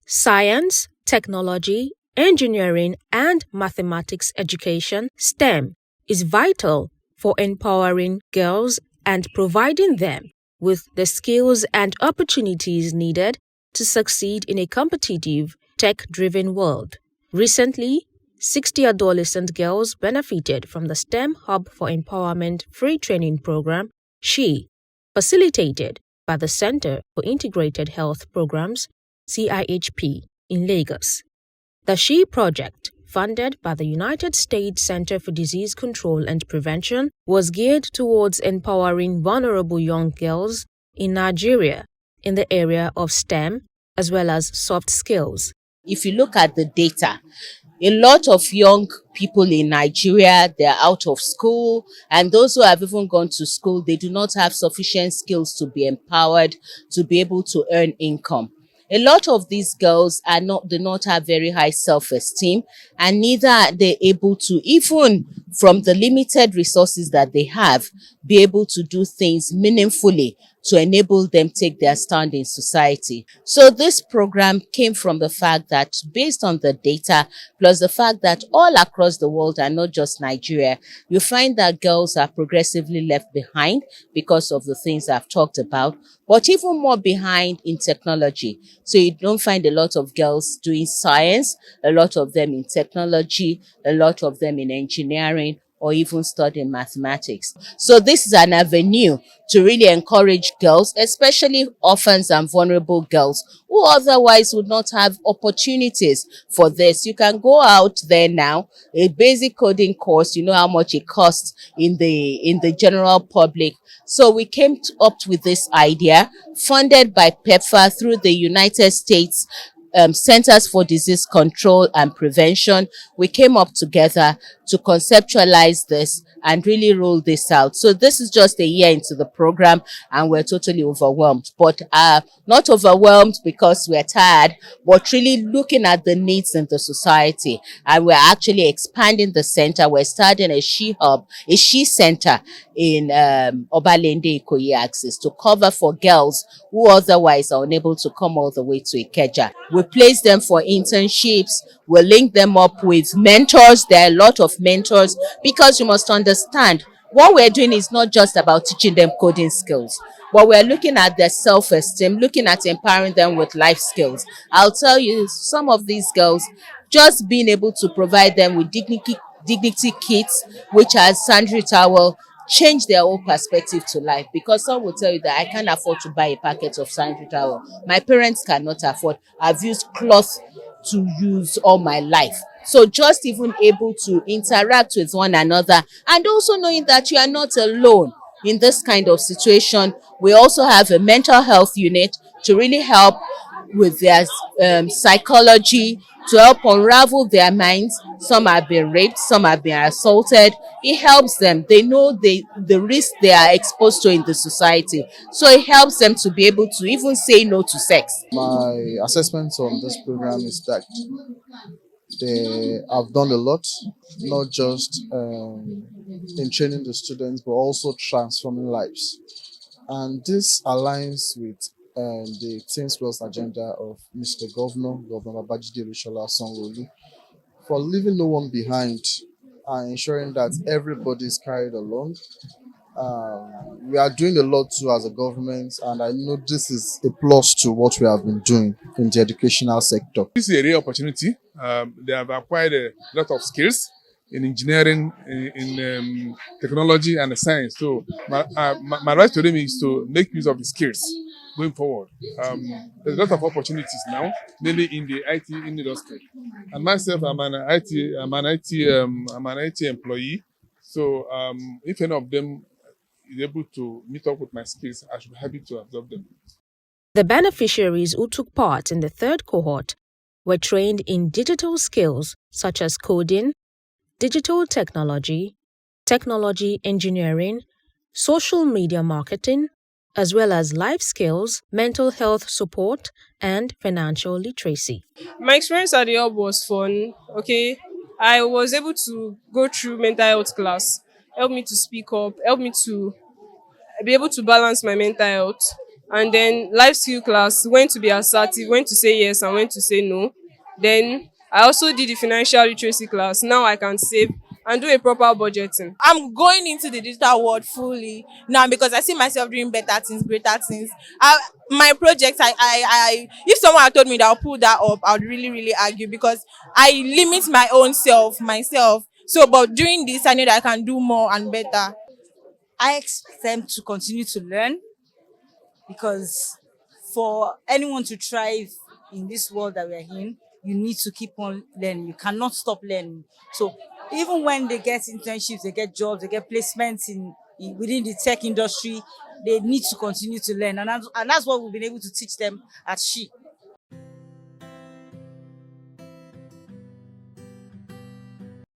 Science, technology, engineering, and mathematics education, STEM, is vital for empowering girls and providing them with the skills and opportunities needed to succeed in a competitive, tech-driven world. Recently, 60 adolescent girls benefited from the STEM Hub for Empowerment free training program, S.H.E, facilitated by the Center for Integrated Health Programs, CIHP, in Lagos. The S.H.E project, funded by the United States Center for Disease Control and Prevention, was geared towards empowering vulnerable young girls in Nigeria in the area of STEM as well as soft skills. If you look at the data, a lot of young people in Nigeria, they're out of school, and those who have even gone to school, they do not have sufficient skills to be empowered, to be able to earn income. A lot of these girls do not have very high self-esteem, and neither are they able to, even from the limited resources that they have, be able to do things meaningfully to enable them take their stand in society. So this program came from the fact that, based on the data, plus the fact that all across the world and not just Nigeria, you find that girls are progressively left behind because of the things I've talked about, but even more behind in technology. So you don't find a lot of girls doing science, a lot of them in technology, a lot of them in engineering, or even studying mathematics. So this is an avenue to really encourage girls, especially orphans and vulnerable girls, who otherwise would not have opportunities for this. You can go out there now, a basic coding course, you know how much it costs in the general public. So we came up with this idea, funded by PEPFAR through the United States Centers for Disease Control and Prevention. We came up together to conceptualize this and really roll this out. So this is just a year into the program, and we're totally overwhelmed. But not overwhelmed because we're tired, but really looking at the needs in the society. And we're actually expanding the center. We're starting a S.H.E hub, a S.H.E center in Obalende Ikoyi axis to cover for girls who otherwise are unable to come all the way to Ikeja. We place them for internships. We link them up with mentors. There are a lot of mentors, because you must understand, what we're doing is not just about teaching them coding skills, but we're looking at their self-esteem, looking at empowering them with life skills. I'll tell you, some of these girls, just being able to provide them with dignity kits, which has sandry towel, change their whole perspective to life. Because some will tell you that I can't afford to buy a packet of sandry towel. My parents cannot afford. I've used cloth to use all my life. So just even able to interact with one another, and also knowing that you are not alone in this kind of situation. We also have a mental health unit to really help with their psychology, to help unravel their minds. Some have been raped, some have been assaulted. It helps them. They know the risk they are exposed to in the society. So it helps them to be able to even say no to sex. My assessment on this program is that they have done a lot, not just in training the students, but also transforming lives. And this aligns with the Teens Plus agenda of Mr. Governor Babajide Olushola Sanwo-Olu, for leaving no one behind and ensuring that everybody is carried along. We are doing a lot too as a government, and I know this is a plus to what we have been doing in the educational sector. This is a real opportunity. They have acquired a lot of skills in engineering, in technology and science. So my advice to them is to make use of the skills going forward. There's a lot of opportunities now, mainly in the IT industry. And myself, I'm an IT employee. So if any of them is able to meet up with my skills, I should be happy to absorb them. The beneficiaries who took part in the third cohort were trained in digital skills such as coding, digital technology, technology engineering, social media marketing, as well as life skills, mental health support, and financial literacy. My experience at the hub was fun. Okay, I was able to go through mental health class, help me to speak up, help me to be able to balance my mental health. And then life skill class, when to be assertive, when to say yes and when to say no. Then I also did the financial literacy class. Now I can save and do a proper budgeting. I'm going into the digital world fully now because I see myself doing better things, greater things. My project, if someone had told me that I'll pull that up, I would really, really argue because I limit my own self, myself. So, but doing this, I know that I can do more and better. I expect them to continue to learn because for anyone to thrive in this world that we're in, you need to keep on learning. You cannot stop learning. So even when they get internships, they get jobs, they get placements within the tech industry, they need to continue to learn. And that's what we've been able to teach them at S.H.E.